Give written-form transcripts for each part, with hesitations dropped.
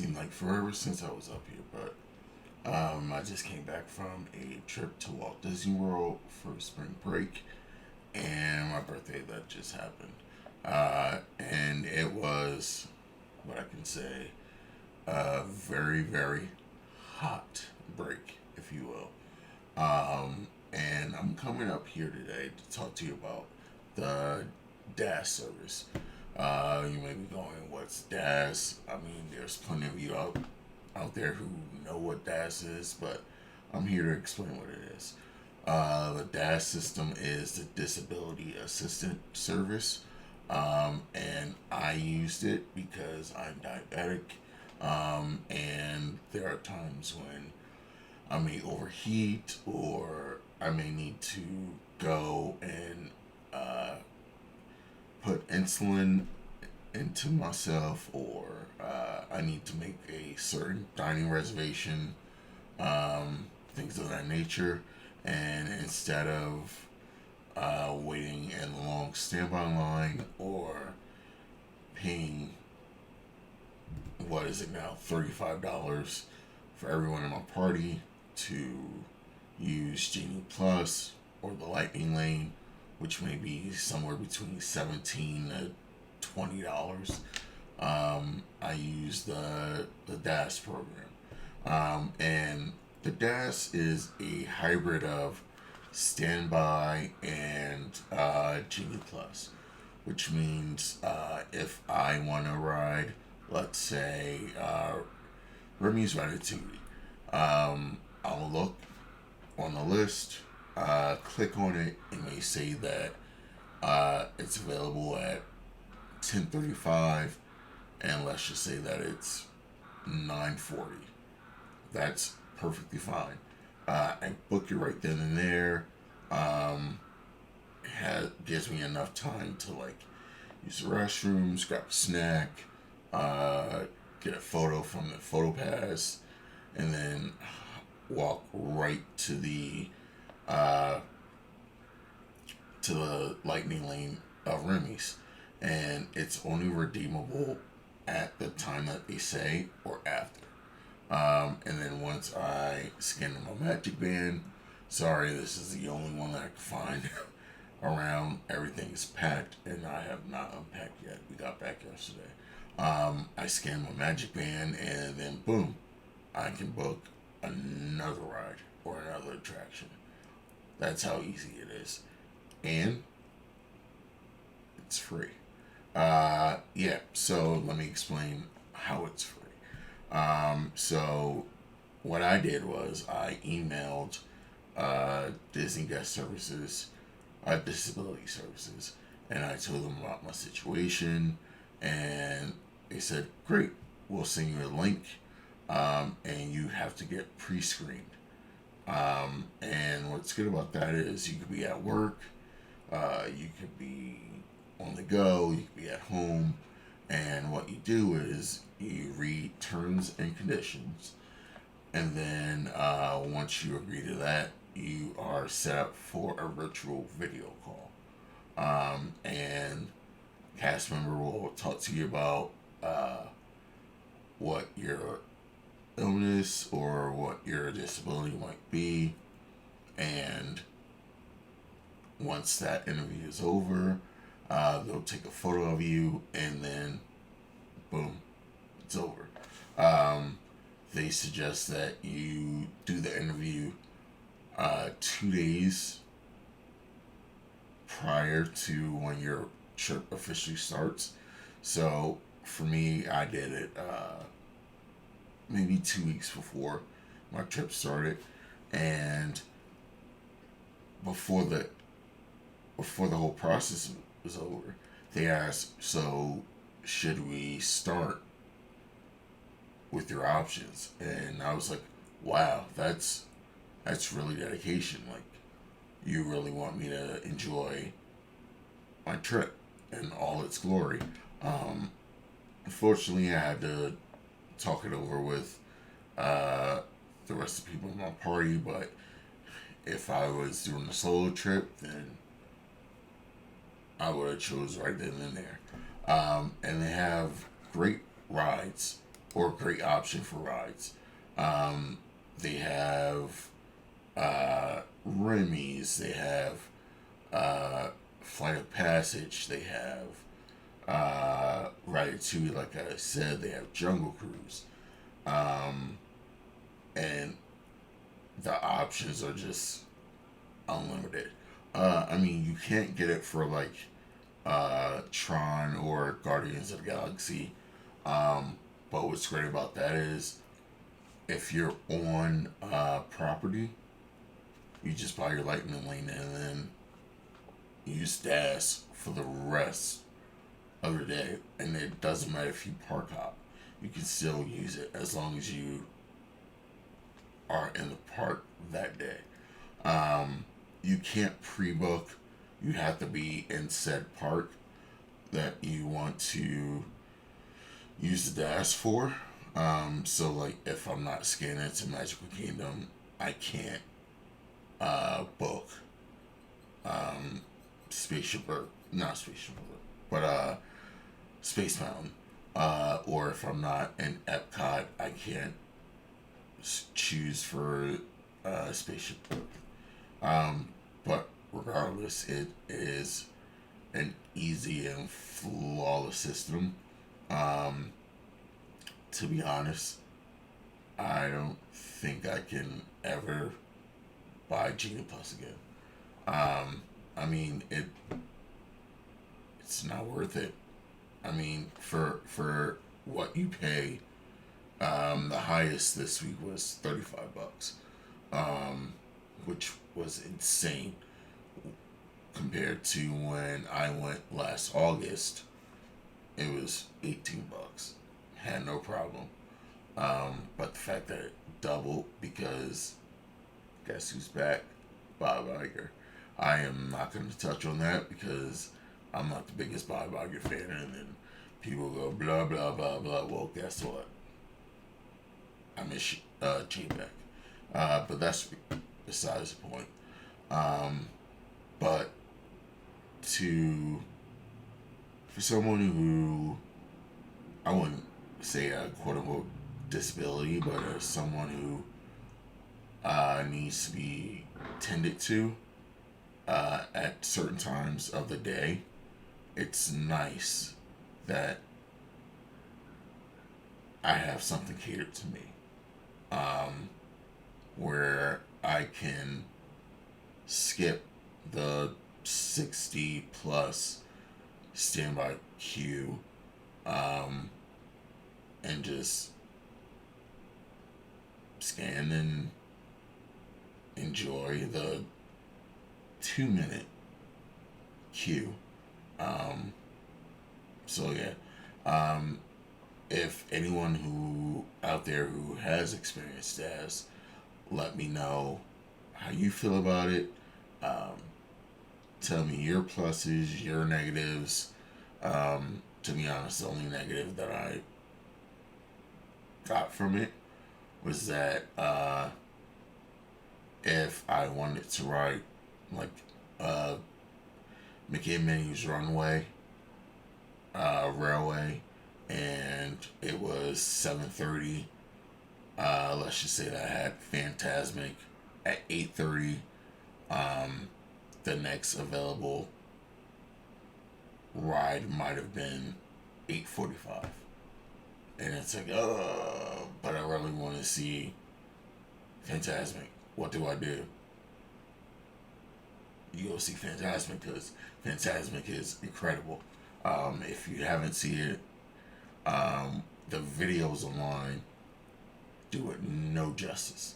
seemed like forever since I was up here, but I just came back from a trip to Walt Disney World for spring break and my birthday that just happened. And it was what I can say a very, very hot break, if you will. And I'm coming up here today to talk to you about the DAS service. You may be going, what's DAS? I mean, there's plenty of you out there who know what DAS is, but I'm here to explain what it is. The DAS system is the Disability Assistant Service, and I used it because I'm diabetic, and there are times when I may overheat or I may need to go and put insulin into myself, or I need to make a certain dining reservation, things of that nature. And instead of waiting in a long standby line or paying, what is it now, $35 for everyone in my party to use Genie Plus or the Lightning Lane, which may be somewhere between $17 to $20. I use the DAS program, and the DAS is a hybrid of standby and Genie Plus, which means if I want to ride, let's say Remy's Ratatouille, I'll look on the list, click on it, and may say that it's available at 10:35, and let's just say that it's 9:40. That's perfectly fine. I book it right then and there. Gives me enough time to like use the restrooms, grab a snack, get a photo from the photo pass, and then walk right to the Lightning Lane of Remy's, and it's only redeemable at the time that they say or after. And then once I scan my Magic Band, sorry, this is the only one that I can find around. Everything's packed, and I have not unpacked yet. We got back yesterday. I scan my Magic Band, and then boom, I can book another ride or another attraction. That's how easy it is, and it's free. Yeah. So let me explain how it's free. So what I did was I emailed Disney Guest Services, Disability Services, and I told them about my situation, and they said, "Great, we'll send you a link, and you have to get pre-screened." And what's good about that is you could be at work, you could be on the go, you could be at home, and what you do is you read terms and conditions, and then once you agree to that, you are set up for a virtual video call. And cast member will talk to you about what your illness or what your disability might be, and once that interview is over, they'll take a photo of you, and then boom, it's over. They suggest that you do the interview 2 days prior to when your trip officially starts. So for me, I did it maybe 2 weeks before my trip started, and before the whole process was over, they asked, "So should we start with your options?" And I was like, "Wow, that's really dedication. Like, you really want me to enjoy my trip in all its glory." Unfortunately, I had to talk it over with the rest of the people in my party, but if I was doing a solo trip, then I would have chose right then and there. And they have great rides or great option for rides. They have Remy's, they have Flight of Passage, they have Ratatouille, like I said, they have Jungle Cruise. And the options are just unlimited. I mean, you can't get it for like Tron or Guardians of the Galaxy. But what's great about that is if you're on property, you just buy your lightning lane and then use DAS for the rest of the day. And it doesn't matter if you park hop, you can still use it as long as you are in the park that day. You can't pre-book. You have to be in said park that you want to use the dash for. So like if I'm not scanning to Magical Kingdom, I can't book Spaceship or not Spaceship, but Space Mountain. Or if I'm not in Epcot, I can't choose for Spaceship. But regardless, it is an easy and flawless system. To be honest, I don't think I can ever buy Genie Plus again. I mean, it's not worth it. I mean, for what you pay, the highest this week was $35, which was insane compared to when I went last August. It was $18. Had no problem. But the fact that it doubled because guess who's back? Bob Iger. I am not going to touch on that because I'm not the biggest Bob Iger fan, and then people go blah blah blah blah. Well, guess what? I miss J-Beck. But that's besides the point. But for someone who I wouldn't say a quote unquote disability, but as someone who needs to be tended to at certain times of the day, it's nice that I have something catered to me, where I can skip the 60 plus standby queue, and just scan and enjoy the 2-minute queue. So yeah, if anyone who out there who has experienced this, let me know how you feel about it. Tell me your pluses, your negatives. To be honest, the only negative that I got from it was that if I wanted to ride like Mickey and Minnie's Runaway Railway, and it was 7:30. Let's just say that I had Fantasmic at 8:30. The next available ride might have been 8:45, and it's like, but I really want to see Fantasmic. What do? You go see Fantasmic because Fantasmic is incredible. If you haven't seen it, the videos online do it no justice.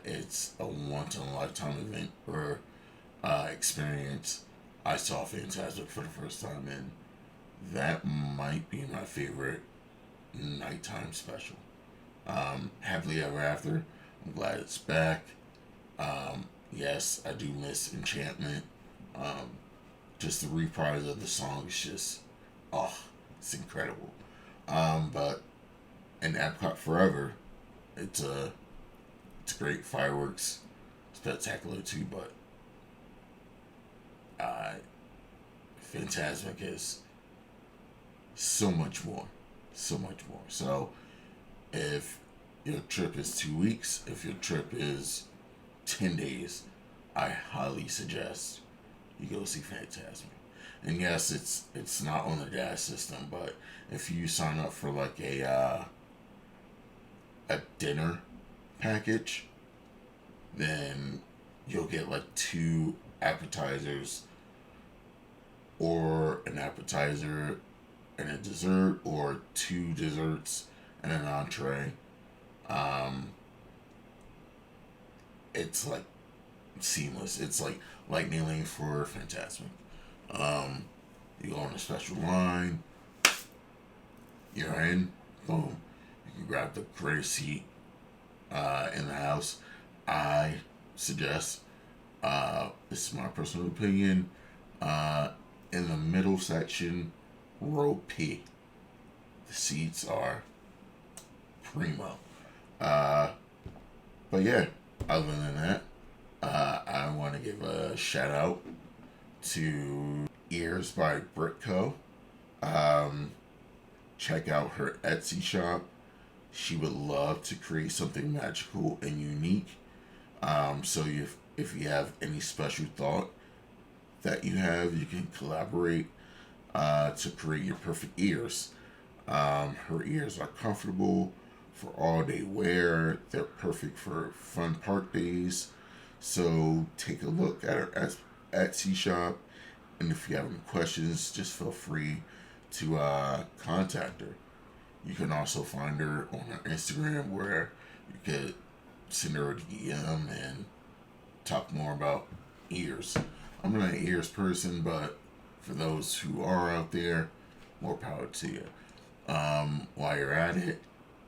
It's a once in a lifetime event or experience. I saw Fantasmic for the first time, and that might be my favorite nighttime special. Happily Ever After, I'm glad it's back. Yes, I do miss Enchantment. Just the reprise of the song is just, it's incredible. But in Epcot Forever, it's great. Fireworks, spectacular too, but Fantasmic is so much more. So, If your trip is 2 weeks, if your trip is 10 days, I highly suggest you go see Phantasmic. And yes, it's not on the gas system, but if you sign up for like a dinner package, then you'll get like 2 appetizers, or an appetizer and a dessert, or 2 desserts and an entree. It's like seamless. It's like lightning lane for Phantasmic. You go on a special line, you're in, boom. You can grab the greatest seat in the house. I suggest, this is my personal opinion, in the middle section, row P. The seats are primo. But yeah, other than that, I want to give a shout out to Ears by Britco. Check out her Etsy shop. She would love to create something magical and unique. So if you have any special thought that you have, you can collaborate to create your perfect ears. Her ears are comfortable for all day wear. They're perfect for fun park days. So take a look at her Etsy shop, and if you have any questions, just feel free to contact her. You can also find her on her Instagram, where you could send her a DM and talk more about ears. I'm not an ears person, but for those who are out there, more power to you. While you're at it,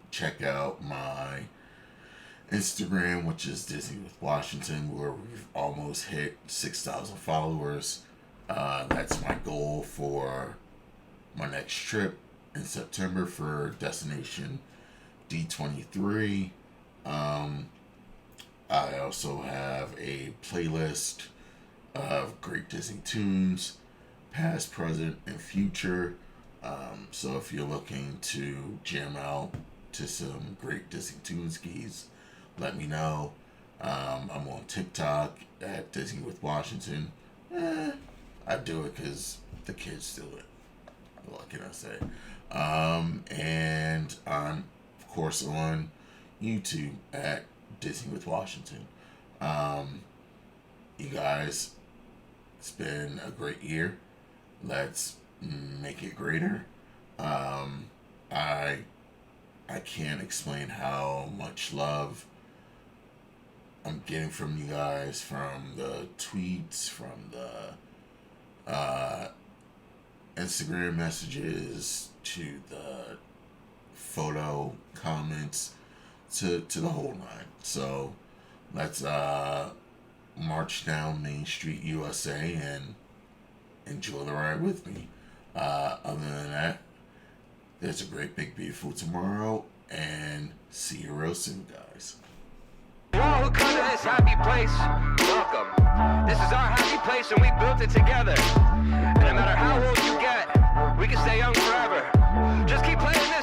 check out my Instagram, which is Disney with Washington, where we've almost hit 6,000 followers. That's my goal for my next trip in September for Destination D23. I also have a playlist of great Disney tunes, past, present, and future. So if you're looking to jam out to some great Disney tunes keys, let me know. I'm on TikTok at Disney with Washington. I do it because the kids do it. What can I say? And I'm, of course, on YouTube at Disney with Washington. You guys, it's been a great year. Let's make it greater. I can't explain how much love I'm getting from you guys, from the tweets, from the Instagram messages, to the photo comments, to the whole nine. So let's march down Main Street, USA, and enjoy the ride with me. Other than that, there's a great, big, beautiful tomorrow, and see you real soon, guys. All who come to this happy place, welcome. This is our happy place, and we built it together. And no matter how old you get, we can stay young forever. Just keep playing this.